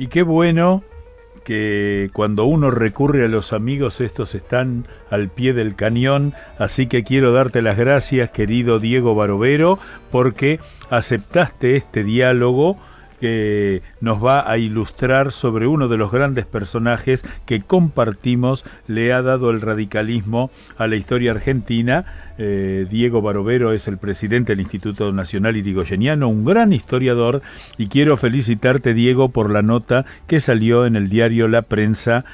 Y qué bueno que cuando uno recurre a los amigos, estos están al pie del cañón, así que quiero darte las gracias, querido Diego Barovero, porque aceptaste este diálogo que nos va a ilustrar sobre uno de los grandes personajes que compartimos, le ha dado el radicalismo a la historia argentina. Diego Barovero es el presidente del Instituto Nacional Irigoyeniano, un gran historiador, y quiero felicitarte, Diego, por la nota que salió en el diario La Prensa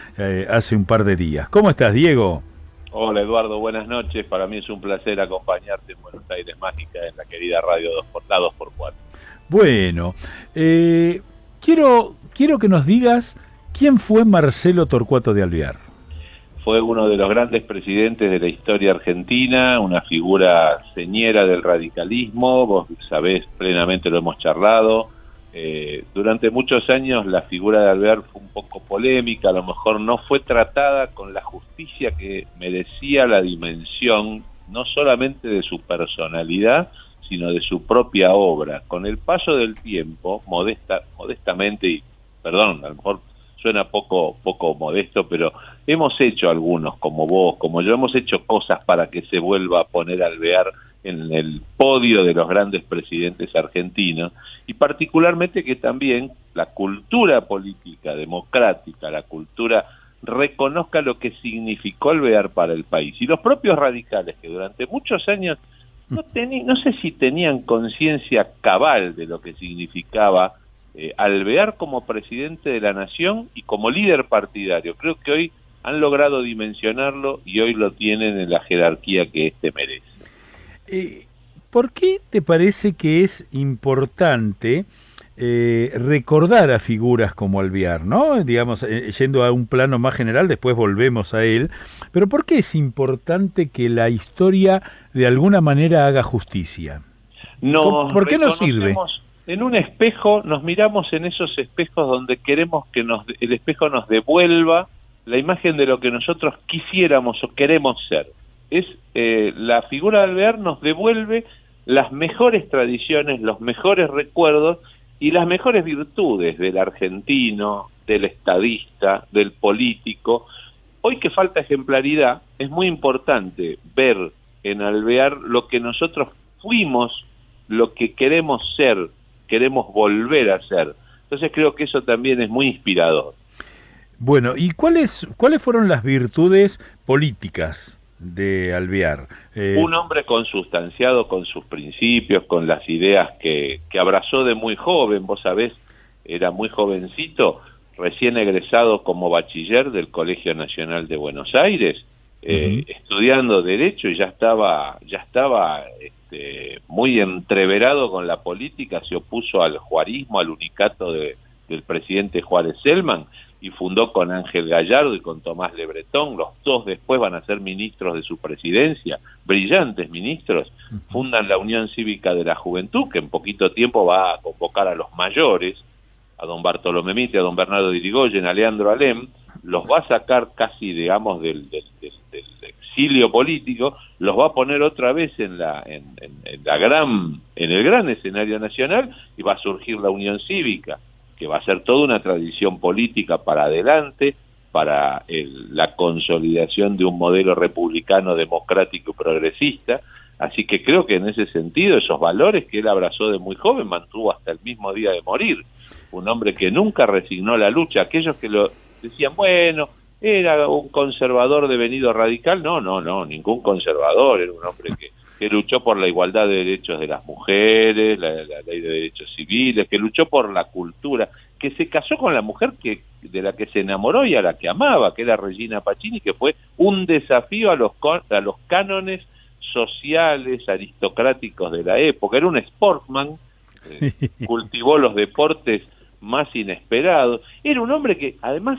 hace un par de días. ¿Cómo estás, Diego? Hola, Eduardo, buenas noches. Para mí es un placer acompañarte en Buenos Aires Mágica, en la querida radio 2x4. Bueno, quiero que nos digas quién fue Marcelo Torcuato de Alvear. Fue uno de los grandes presidentes de la historia argentina, una figura señera del radicalismo, vos sabés, plenamente lo hemos charlado. Durante muchos años la figura de Alvear fue un poco polémica, a lo mejor no fue tratada con la justicia que merecía la dimensión, no solamente de su personalidad, sino de su propia obra. Con el paso del tiempo, modestamente, y perdón, a lo mejor suena poco modesto, pero hemos hecho algunos, como vos, como yo, hemos hecho cosas para que se vuelva a poner Alvear en el podio de los grandes presidentes argentinos, y particularmente que también la cultura política democrática, la cultura reconozca lo que significó Alvear para el país. Y los propios radicales, que durante muchos años no sé si tenían conciencia cabal de lo que significaba Alvear como presidente de la nación y como líder partidario. Creo que hoy han logrado dimensionarlo y hoy lo tienen en la jerarquía que éste merece. ¿Por qué te parece que es importante recordar a figuras como Alvear, ¿no? Digamos, yendo a un plano más general, después volvemos a él, pero ¿por qué es importante que la historia de alguna manera haga justicia? ¿Por qué nos sirve? En un espejo, nos miramos en esos espejos donde queremos que el espejo nos devuelva la imagen de lo que nosotros quisiéramos o queremos ser. La figura de Alvear nos devuelve las mejores tradiciones, los mejores recuerdos y las mejores virtudes del argentino, del estadista, del político. Hoy que falta ejemplaridad, es muy importante ver en Alvear lo que nosotros fuimos, lo que queremos ser, queremos volver a ser. Entonces creo que eso también es muy inspirador. Bueno, ¿y cuáles fueron las virtudes políticas de Alvear? Un hombre consustanciado con sus principios, con las ideas que abrazó de muy joven. Vos sabés, era muy jovencito, recién egresado como bachiller del Colegio Nacional de Buenos Aires, estudiando Derecho, y ya estaba muy entreverado con la política. Se opuso al juarismo, al unicato del presidente Juárez Celman, y fundó con Ángel Gallardo y con Tomás Le Breton. Los dos después van a ser ministros de su presidencia, brillantes ministros. Fundan la Unión Cívica de la Juventud, que en poquito tiempo va a convocar a los mayores, a don Bartolomé Mitre, a don Bernardo de Irigoyen, a Leandro Alem, los va a sacar casi, digamos, del exilio político, los va a poner otra vez en el gran escenario nacional, y va a surgir la Unión Cívica, que va a ser toda una tradición política para adelante, para la consolidación de un modelo republicano, democrático y progresista. Así que creo que en ese sentido, esos valores que él abrazó de muy joven, mantuvo hasta el mismo día de morir. Un hombre que nunca resignó la lucha. Aquellos que lo decían, bueno, era un conservador devenido radical. No, ningún conservador. Era un hombre que luchó por la igualdad de derechos de las mujeres, la ley de derechos civiles, que luchó por la cultura, que se casó con la mujer de la que se enamoró y a la que amaba, que era Regina Pacini, que fue un desafío a los cánones sociales, aristocráticos de la época. Era un sportsman, cultivó los deportes más inesperados. Era un hombre que además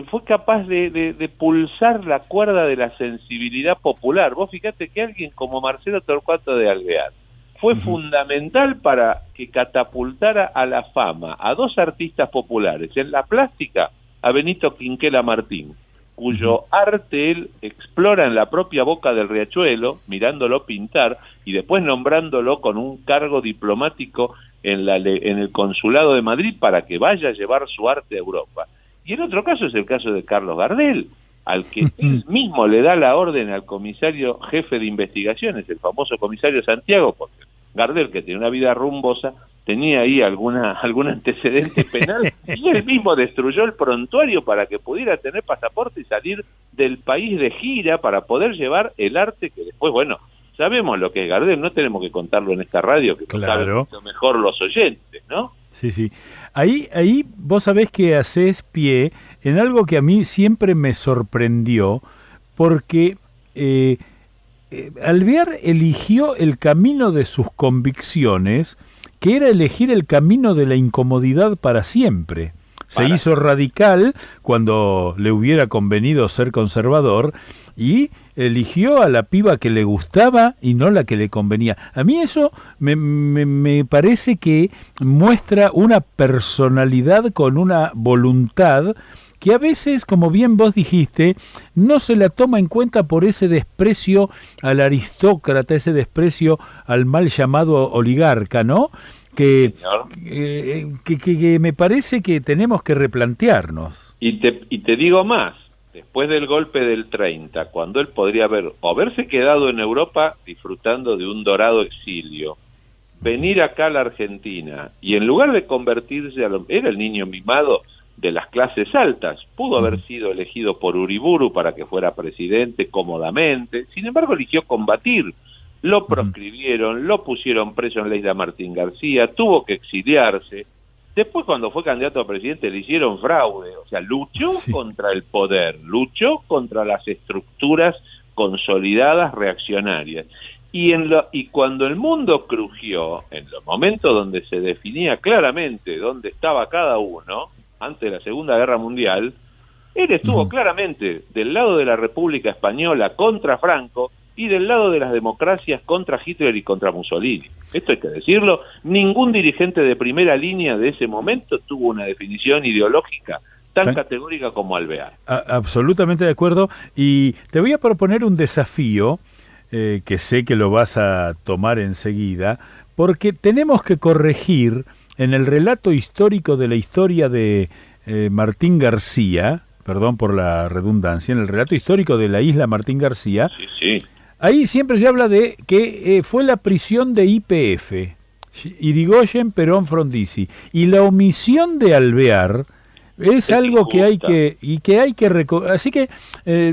fue capaz de pulsar la cuerda de la sensibilidad popular. Vos fíjate que alguien como Marcelo Torcuato de Alvear fue fundamental para que catapultara a la fama a dos artistas populares, en la plástica a Benito Quinquela Martín, cuyo arte él explora en la propia Boca del Riachuelo, mirándolo pintar y después nombrándolo con un cargo diplomático en el consulado de Madrid para que vaya a llevar su arte a Europa. Y el otro caso es el caso de Carlos Gardel, al que él mismo le da la orden al comisario jefe de investigaciones, el famoso comisario Santiago, porque Gardel, que tenía una vida rumbosa, tenía ahí algún antecedente penal, y él mismo destruyó el prontuario para que pudiera tener pasaporte y salir del país de gira para poder llevar el arte que después, bueno, sabemos lo que es Gardel, no tenemos que contarlo en esta radio, que claro, saben mucho mejor los oyentes, ¿no? Sí, sí. Ahí vos sabés que hacés pie en algo que a mí siempre me sorprendió, porque Alvear eligió el camino de sus convicciones, que era elegir el camino de la incomodidad para siempre. Se hizo radical cuando le hubiera convenido ser conservador y eligió a la piba que le gustaba y no la que le convenía. A mí eso me parece que muestra una personalidad con una voluntad que a veces, como bien vos dijiste, no se la toma en cuenta por ese desprecio al aristócrata, ese desprecio al mal llamado oligarca, ¿no? Que me parece que tenemos que replantearnos. Y te digo más, después del golpe del 30, cuando él podría haberse quedado en Europa disfrutando de un dorado exilio, venir acá a la Argentina, y en lugar de convertirse era el niño mimado de las clases altas, pudo haber sido elegido por Uriburu para que fuera presidente cómodamente, sin embargo eligió combatir. Lo proscribieron, lo pusieron preso en la isla Martín García, tuvo que exiliarse. Después, cuando fue candidato a presidente, le hicieron fraude. O sea, luchó contra el poder, luchó contra las estructuras consolidadas reaccionarias. Y cuando el mundo crujió, en los momentos donde se definía claramente dónde estaba cada uno, antes de la Segunda Guerra Mundial, él estuvo claramente del lado de la República Española contra Franco, y del lado de las democracias contra Hitler y contra Mussolini. Esto hay que decirlo, ningún dirigente de primera línea de ese momento tuvo una definición ideológica tan categórica como Alvear. Absolutamente de acuerdo, y te voy a proponer un desafío, que sé que lo vas a tomar enseguida, porque tenemos que corregir en el relato histórico de la historia de Martín García, perdón por la redundancia, en el relato histórico de la isla Martín García, ahí siempre se habla de que fue la prisión de YPF, Irigoyen, Perón, Frondizi, y la omisión de Alvear es algo que hay que así que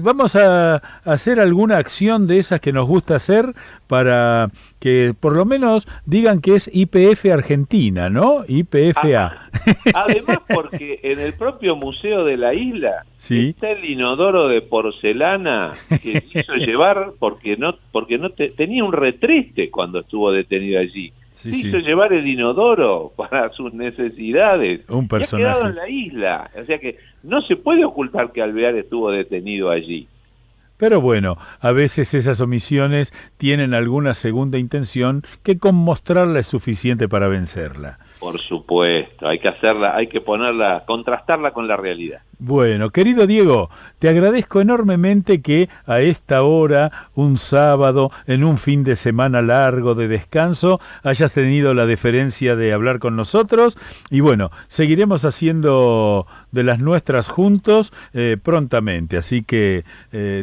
vamos a hacer alguna acción de esas que nos gusta hacer para que por lo menos digan que es YPF Argentina, ¿no? YPFA. Además, porque en el propio museo de la isla está el inodoro de porcelana que hizo llevar porque no tenía un retrete cuando estuvo detenido allí. Hizo llevar el inodoro para sus necesidades. Un personaje. Y ha quedado en la isla. O sea que no se puede ocultar que Alvear estuvo detenido allí. Pero bueno, a veces esas omisiones tienen alguna segunda intención que con mostrarla es suficiente para vencerla. Por supuesto, hay que hacerla, hay que ponerla, contrastarla con la realidad. Bueno, querido Diego, te agradezco enormemente que a esta hora, un sábado, en un fin de semana largo de descanso, hayas tenido la deferencia de hablar con nosotros. Y bueno, seguiremos haciendo de las nuestras juntos prontamente. Así que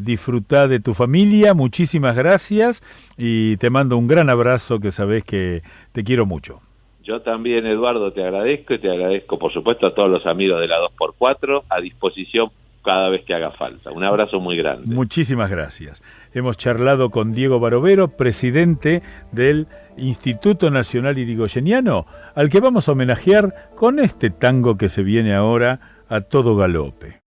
disfrutá de tu familia, muchísimas gracias y te mando un gran abrazo que sabés que te quiero mucho. Yo también, Eduardo, te agradezco y te agradezco, por supuesto, a todos los amigos de la 2x4, a disposición cada vez que haga falta. Un abrazo muy grande. Muchísimas gracias. Hemos charlado con Diego Barovero, presidente del Instituto Nacional Irigoyeniano, al que vamos a homenajear con este tango que se viene ahora a todo galope.